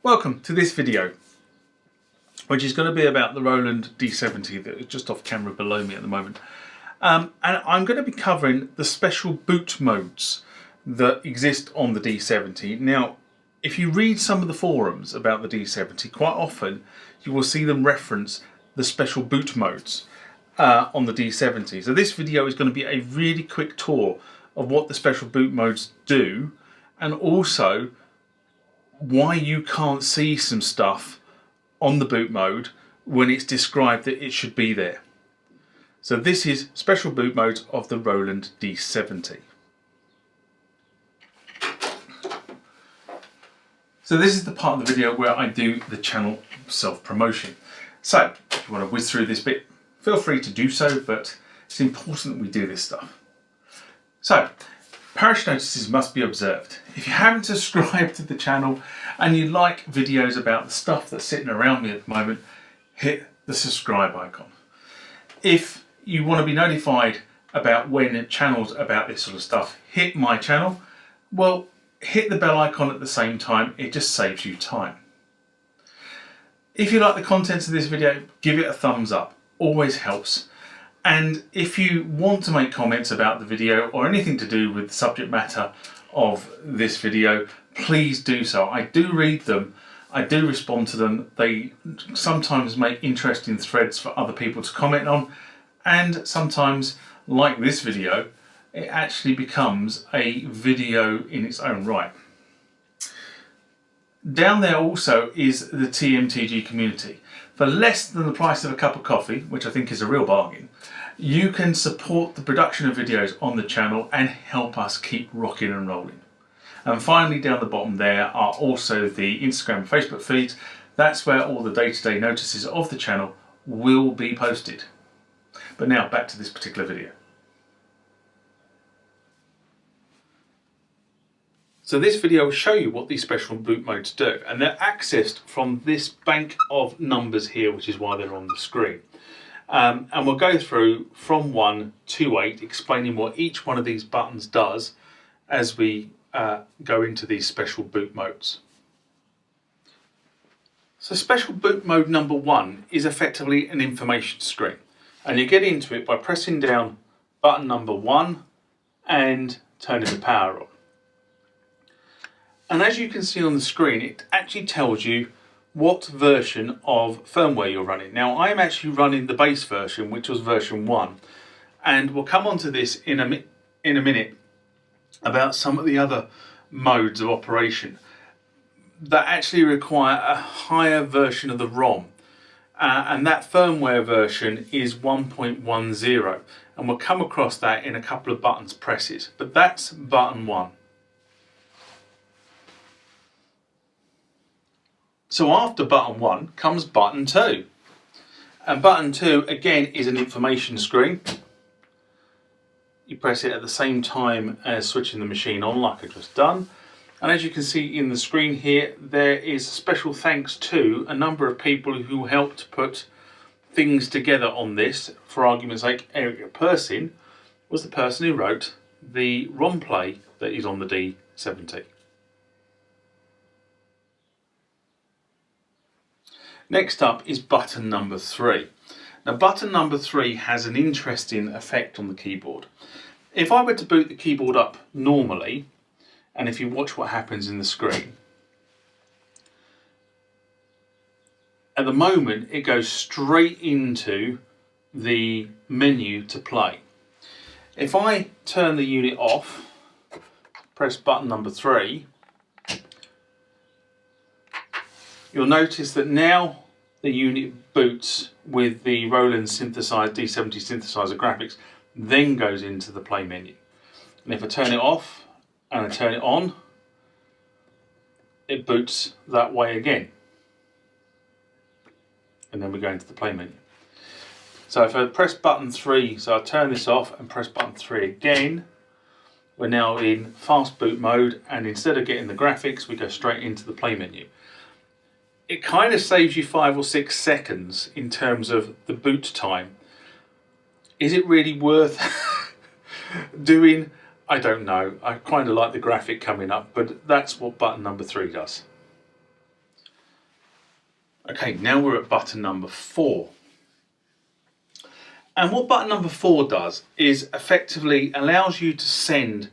Welcome to this video, which is going to be about the Roland D-70 that is just off camera below me at the moment. And I'm going to be covering the special boot modes that exist on the D-70. Now, if you read some of the forums about the D-70, quite often you will see them reference the special boot modes on the D-70. So this video is going to be a really quick tour of what the special boot modes do, and also why you can't see some stuff on the boot mode when it's described that it should be there. So this is special boot modes of the Roland D-70. So this is the part of the video where I do the channel self-promotion. So if you want to whiz through this bit, feel free to do so, but it's important that we do this stuff. So, parish notices must be observed. If you haven't subscribed to the channel and you like videos about the stuff that's sitting around me at the moment, hit the subscribe icon. If you want to be notified about when channels about this sort of stuff hit my channel, well, hit the bell icon at the same time. It just saves you time. If you like the contents of this video, give it a thumbs up. Always helps. And if you want to make comments about the video or anything to do with the subject matter of this video, please do so. I do read them, I do respond to them. They sometimes make interesting threads for other people to comment on, and sometimes, like this video, it actually becomes a video in its own right. Down there also is the TMTG community. For less than the price of a cup of coffee, which I think is a real bargain, you can support the production of videos on the channel and help us keep rocking and rolling. And finally, down the bottom there are also the Instagram and Facebook feeds. That's where all the day-to-day notices of the channel will be posted. But now back to this particular video. So this video will show you what these special boot modes do, and they're accessed from this bank of numbers here, which is why they're on the screen. And we'll go through from 1 to 8, explaining what each one of these buttons does as we go into these special boot modes. So special boot mode number 1 is effectively an information screen, and you get into it by pressing down button number 1 and turning the power on. And as you can see on the screen, it actually tells you what version of firmware you're running. Now, I'm actually running the base version, which was version 1, and we'll come on to this in a minute about some of the other modes of operation that actually require a higher version of the ROM, and that firmware version is 1.10, and we'll come across that in a couple of buttons presses, but that's button 1. So after button 1 comes button 2. And button 2 again is an information screen. You press it at the same time as switching the machine on, like I've just done. And as you can see in the screen here, there is special thanks to a number of people who helped put things together on this. For argument's sake, Eric Persin was the person who wrote the ROM play that is on the D-70. Next up is button number 3. Now button number 3 has an interesting effect on the keyboard. If I were to boot the keyboard up normally, and if you watch what happens in the screen, at the moment it goes straight into the menu to play. If I turn the unit off, press button number 3, you'll notice that now the unit boots with the Roland synthesized D-70 synthesizer graphics, then goes into the play menu. And if I turn it off and I turn it on, it boots that way again. And then we go into the play menu. So if I press button 3, so I turn this off and press button 3 again, we're now in fast boot mode, and instead of getting the graphics, we go straight into the play menu. It kind of saves you 5 or 6 seconds in terms of the boot time. Is it really worth doing? I don't know. I kind of like the graphic coming up, but that's what button number 3 does. Okay, now we're at button number 4. And what button number 4 does is effectively allows you to send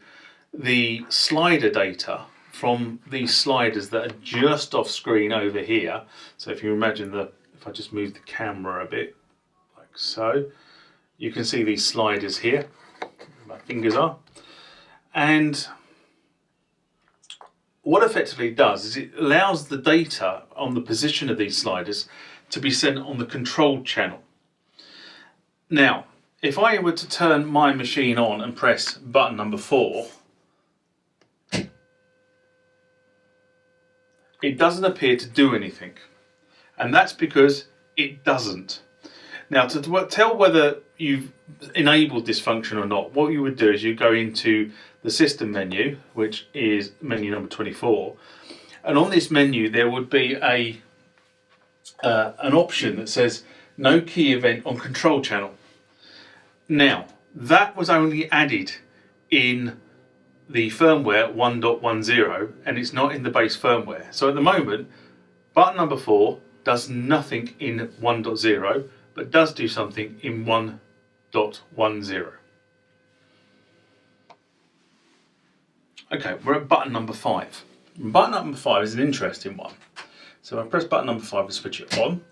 the slider data from these sliders that are just off screen over here. So if you imagine if I just move the camera a bit, like so, you can see these sliders here, where my fingers are. And what effectively it does is it allows the data on the position of these sliders to be sent on the control channel. Now, if I were to turn my machine on and press button number 4, it doesn't appear to do anything. And that's because it doesn't. Now, to tell whether you've enabled this function or not, what you would do is you go into the system menu, which is menu number 24, and on this menu there would be an option that says no key event on control channel. Now, that was only added in the firmware 1.10 and it's not in the base firmware. So at the moment, button number 4 does nothing in 1.0 but does do something in 1.10. Okay, we're at button number 5. Button number 5 is an interesting one. So I press button number 5 and switch it on.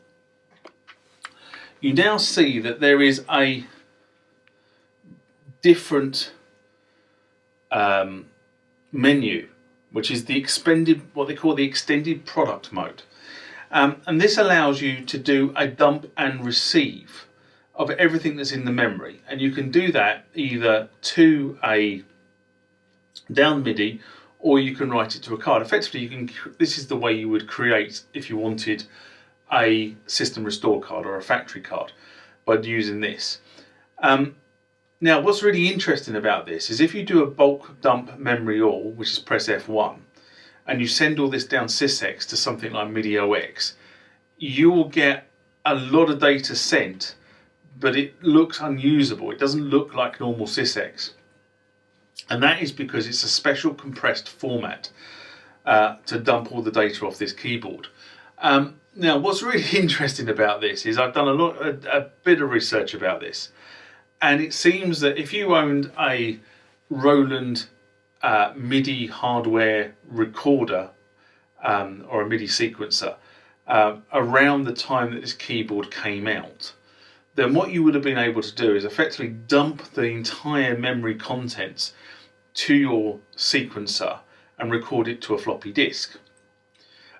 You now see that there is a different menu, which is what they call the extended product mode. And this allows you to do a dump and receive of everything that's in the memory. And you can do that either to a down MIDI or you can write it to a card. Effectively, this is the way you would create if you wanted a system restore card or a factory card by using this. Now, what's really interesting about this is if you do a bulk dump memory all, which is press F1, and you send all this down sysx to something like MIDI-OX, you will get a lot of data sent, but it looks unusable. It doesn't look like normal sysx. And that is because it's a special compressed format to dump all the data off this keyboard. Now, what's really interesting about this is I've done a bit of research about this. And it seems that if you owned a Roland MIDI hardware recorder or a MIDI sequencer around the time that this keyboard came out, then what you would have been able to do is effectively dump the entire memory contents to your sequencer and record it to a floppy disk.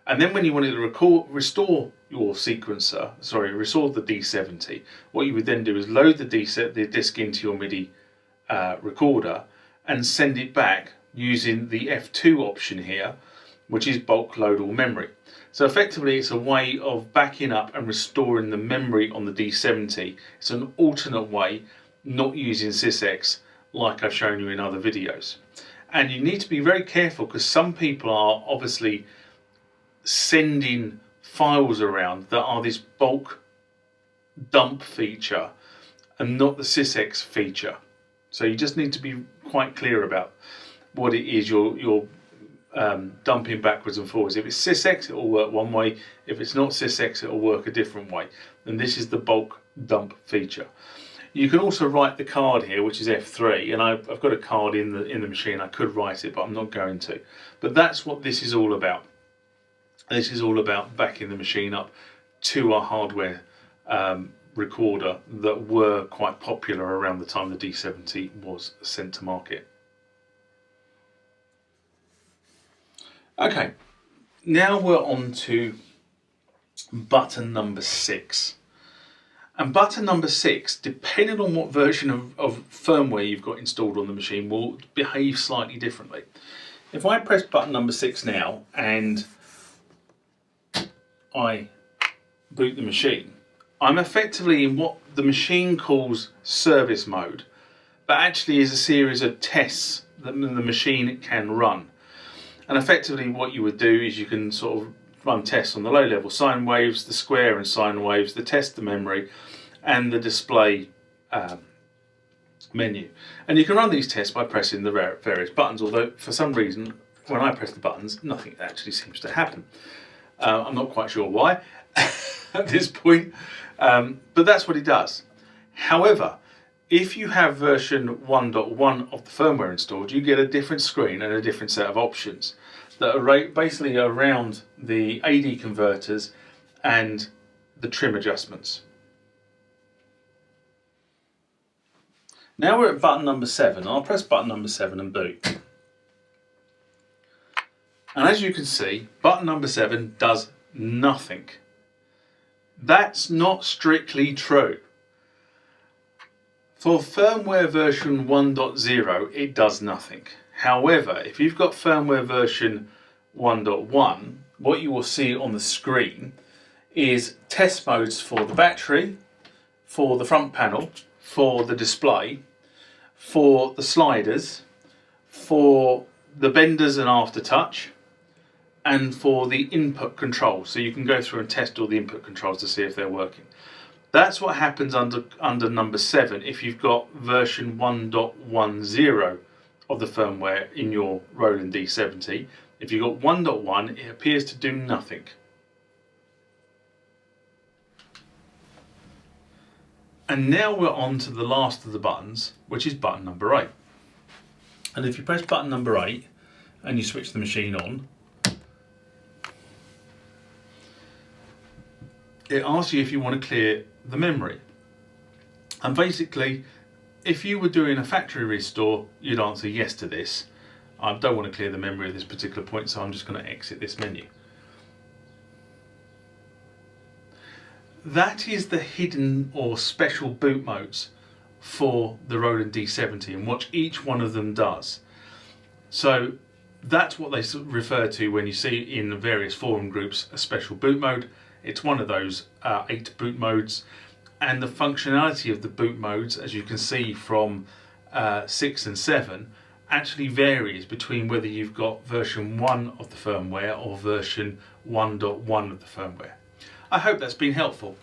And then when you wanted to restore your sequencer, restore the D-70, what you would then do is load the disk into your MIDI recorder and send it back using the F2 option here, which is bulk load all memory. So effectively it's a way of backing up and restoring the memory on the D-70. It's an alternate way, not using sysx like I've shown you in other videos. And you need to be very careful because some people are obviously sending files around that are this bulk dump feature and not the sysx feature. So you just need to be quite clear about what it is you're dumping backwards and forwards. If it's sysx, it will work one way. If it's not sysx, it will work a different way. And this is the bulk dump feature. You can also write the card here, which is F3, and I've got a card in the machine. I could write it, but I'm not going to. But that's what this is all about. This is all about backing the machine up to a hardware recorder that were quite popular around the time the D-70 was sent to market. Okay, now we're on to button number 6. And button number 6, depending on what version of firmware you've got installed on the machine, will behave slightly differently. If I press button number 6 now and I boot the machine, I'm effectively in what the machine calls service mode, but actually is a series of tests that the machine can run. And effectively what you would do is you can sort of run tests on the low level sine waves, the square and sine waves, the test the memory and the display menu. And you can run these tests by pressing the various buttons, although for some reason when I press the buttons nothing actually seems to happen. I'm not quite sure why. at this point, but that's what it does. However, if you have version 1.1 of the firmware installed, you get a different screen and a different set of options that are basically around the AD converters and the trim adjustments. Now we're at button number 7. I'll press button number 7 and boot. And as you can see, button number 7 does nothing. That's not strictly true. For firmware version 1.0, it does nothing. However, if you've got firmware version 1.1, what you will see on the screen is test modes for the battery, for the front panel, for the display, for the sliders, for the benders and aftertouch, and for the input controls. So you can go through and test all the input controls to see if they're working. That's what happens under number 7 if you've got version 1.10 of the firmware in your Roland D-70. If you've got 1.1, it appears to do nothing. And now we're on to the last of the buttons, which is button number 8. And if you press button number 8 and you switch the machine on, it asks you if you want to clear the memory. And basically, if you were doing a factory restore, you'd answer yes to this. I don't want to clear the memory at this particular point, so I'm just going to exit this menu. That is the hidden or special boot modes for the Roland D-70 and what each one of them does. So that's what they refer to when you see in the various forum groups a special boot mode. It's one of those 8 boot modes, and the functionality of the boot modes, as you can see from 6 and 7, actually varies between whether you've got version 1 of the firmware or version 1.1 of the firmware. I hope that's been helpful.